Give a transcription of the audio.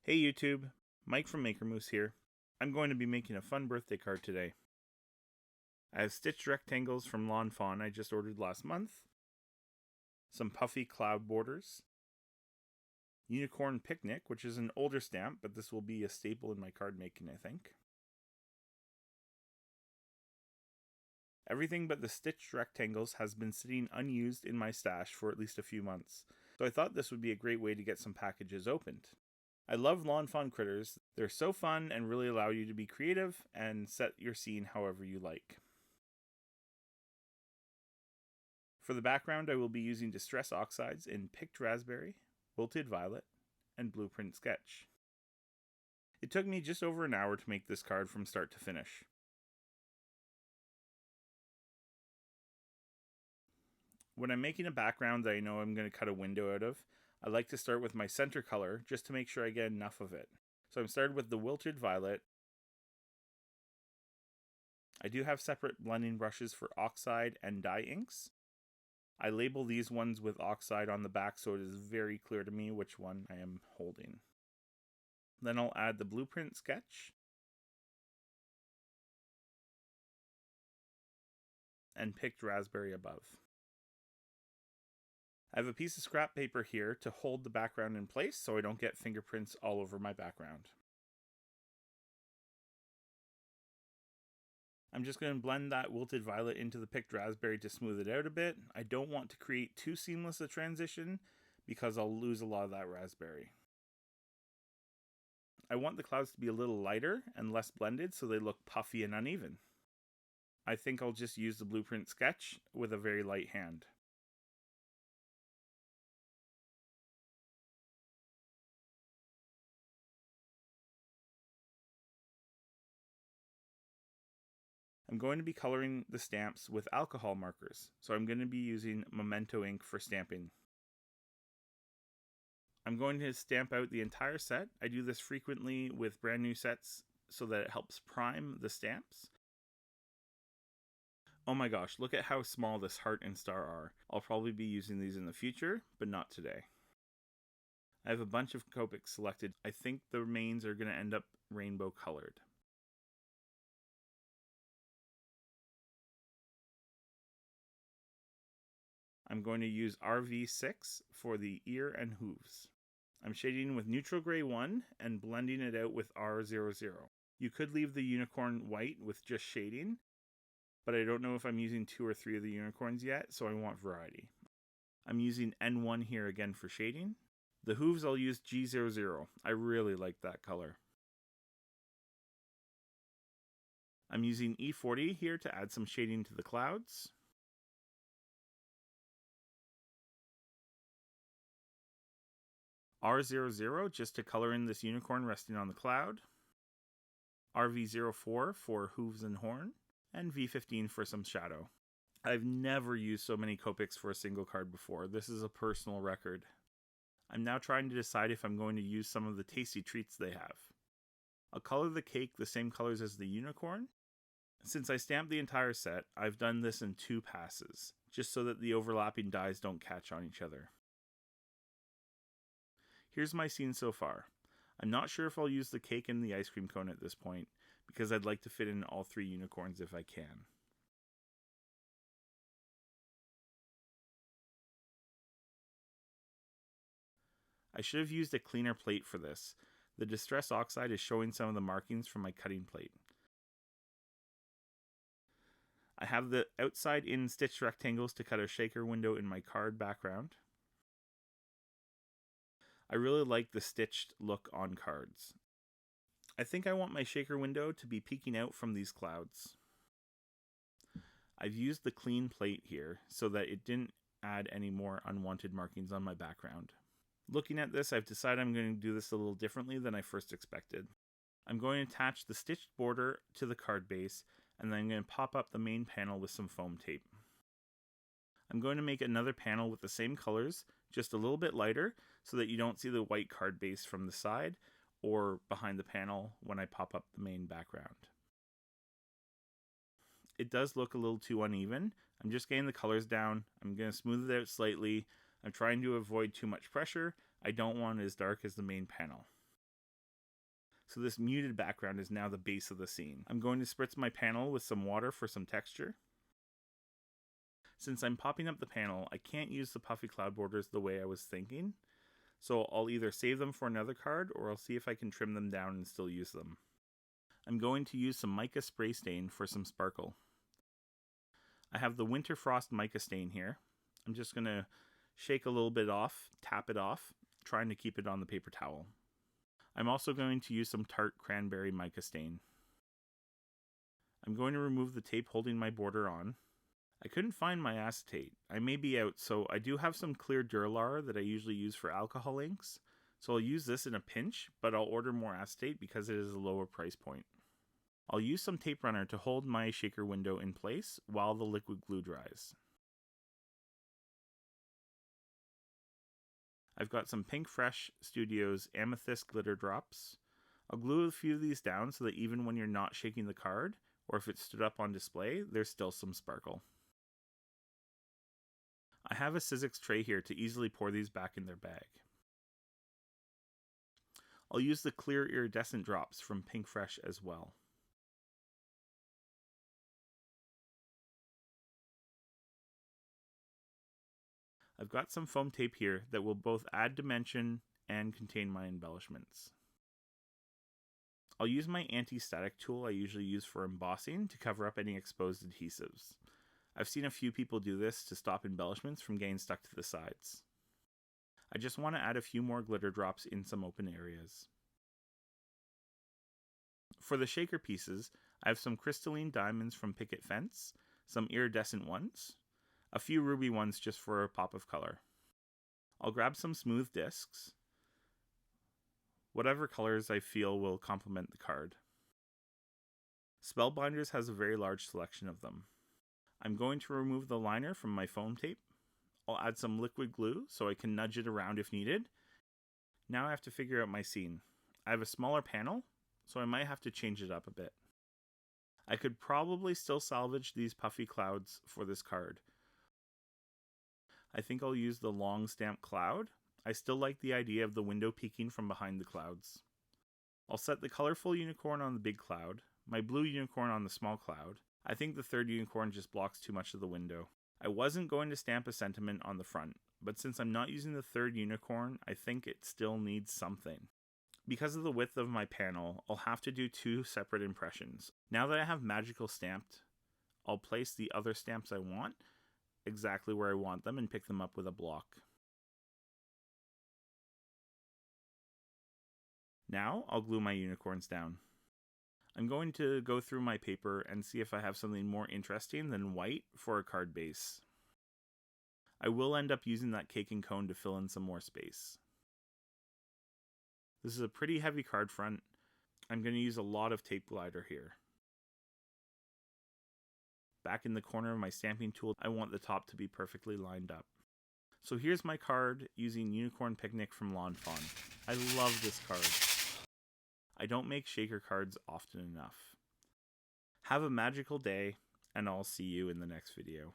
Hey YouTube, Mike from Maker Moose here. I'm going to be making a fun birthday card today. I have stitched rectangles from Fawn I just ordered last month, some puffy cloud borders, unicorn picnic, which is an older stamp, but this will be a staple in my card making, I think. Everything but the stitched rectangles has been sitting unused in my stash for at least a few months, so I thought this would be a great way to get some packages opened. I love lawn fawn critters. They're so fun and really allow you to be creative and set your scene however you like. For the background, I will be using Distress Oxides in Picked Raspberry, Wilted Violet, and Blueprint Sketch. It took me just over an hour to make this card from start to finish. When I'm making a background that I know I'm going to cut a window out of, I like to start with my center color just to make sure I get enough of it. So I'm started with the Wilted Violet. I do have separate blending brushes for oxide and dye inks. I label these ones with oxide on the back so it is very clear to me which one I am holding. Then I'll add the Blueprint Sketch and Picked Raspberry above. I have a piece of scrap paper here to hold the background in place so I don't get fingerprints all over my background. I'm just going to blend that Wilted Violet into the Picked Raspberry to smooth it out a bit. I don't want to create too seamless a transition because I'll lose a lot of that raspberry. I want the clouds to be a little lighter and less blended so they look puffy and uneven. I think I'll just use the Blueprint Sketch with a very light hand. I'm going to be coloring the stamps with alcohol markers, so I'm going to be using Memento ink for stamping. I'm going to stamp out the entire set. I do this frequently with brand new sets so that it helps prime the stamps. Oh my gosh, look at how small this heart and star are. I'll probably be using these in the future, but not today. I have a bunch of Copics selected. I think the remains are going to end up rainbow colored. I'm going to use RV6 for the ear and hooves. I'm shading with neutral gray 1 and blending it out with R00. You could leave the unicorn white with just shading, but I don't know if I'm using 2 or 3 of the unicorns yet, so I want variety. I'm using N1 here again for shading. The hooves I'll use G00. I really like that color. I'm using E40 here to add some shading to the clouds. R00 just to color in this unicorn resting on the cloud. RV04 for hooves and horn. And V15 for some shadow. I've never used so many Copics for a single card before. This is a personal record. I'm now trying to decide if I'm going to use some of the tasty treats they have. I'll color the cake the same colors as the unicorn. Since I stamped the entire set, I've done this in 2 passes, just so that the overlapping dyes don't catch on each other. Here's my scene so far. I'm not sure if I'll use the cake and the ice cream cone at this point, because I'd like to fit in all 3 unicorns if I can. I should have used a cleaner plate for this. The Distress Oxide is showing some of the markings from my cutting plate. I have the outside in stitched rectangles to cut a shaker window in my card background. I really like the stitched look on cards. I think I want my shaker window to be peeking out from these clouds. I've used the clean plate here so that it didn't add any more unwanted markings on my background. Looking at this, I've decided I'm going to do this a little differently than I first expected. I'm going to attach the stitched border to the card base, and then I'm going to pop up the main panel with some foam tape. I'm going to make another panel with the same colors, just a little bit lighter, so that you don't see the white card base from the side or behind the panel when I pop up the main background. It does look a little too uneven. I'm just getting the colors down. I'm going to smooth it out slightly. I'm trying to avoid too much pressure. I don't want it as dark as the main panel. So this muted background is now the base of the scene. I'm going to spritz my panel with some water for some texture. Since I'm popping up the panel, I can't use the puffy cloud borders the way I was thinking. So I'll either save them for another card, or I'll see if I can trim them down and still use them. I'm going to use some mica spray stain for some sparkle. I have the Winter Frost mica stain here. I'm just going to shake a little bit off, tap it off, trying to keep it on the paper towel. I'm also going to use some Tarte Cranberry mica stain. I'm going to remove the tape holding my border on. I couldn't find my acetate. I may be out, so I do have some clear Duralar that I usually use for alcohol inks. So I'll use this in a pinch, but I'll order more acetate because it is a lower price point. I'll use some tape runner to hold my shaker window in place while the liquid glue dries. I've got some Pink Fresh Studios Amethyst glitter drops. I'll glue a few of these down so that even when you're not shaking the card, or if it stood up on display, there's still some sparkle. I have a Sizzix tray here to easily pour these back in their bag. I'll use the clear iridescent drops from Pink Fresh as well. I've got some foam tape here that will both add dimension and contain my embellishments. I'll use my anti-static tool I usually use for embossing to cover up any exposed adhesives. I've seen a few people do this to stop embellishments from getting stuck to the sides. I just want to add a few more glitter drops in some open areas. For the shaker pieces, I have some crystalline diamonds from Picket Fence, some iridescent ones, a few ruby ones just for a pop of color. I'll grab some smooth discs, whatever colors I feel will complement the card. Spellbinders has a very large selection of them. I'm going to remove the liner from my foam tape. I'll add some liquid glue so I can nudge it around if needed. Now I have to figure out my scene. I have a smaller panel, so I might have to change it up a bit. I could probably still salvage these puffy clouds for this card. I think I'll use the long stamp cloud. I still like the idea of the window peeking from behind the clouds. I'll set the colorful unicorn on the big cloud, my blue unicorn on the small cloud. I think the third unicorn just blocks too much of the window. I wasn't going to stamp a sentiment on the front, but since I'm not using the third unicorn, I think it still needs something. Because of the width of my panel, I'll have to do two separate impressions. Now that I have magical stamped, I'll place the other stamps I want exactly where I want them and pick them up with a block. Now I'll glue my unicorns down. I'm going to go through my paper and see if I have something more interesting than white for a card base. I will end up using that cake and cone to fill in some more space. This is a pretty heavy card front. I'm going to use a lot of tape glider here. Back in the corner of my stamping tool, I want the top to be perfectly lined up. So here's my card using Unicorn Picnic from Fawn. I love this card. I don't make shaker cards often enough. Have a magical day, and I'll see you in the next video.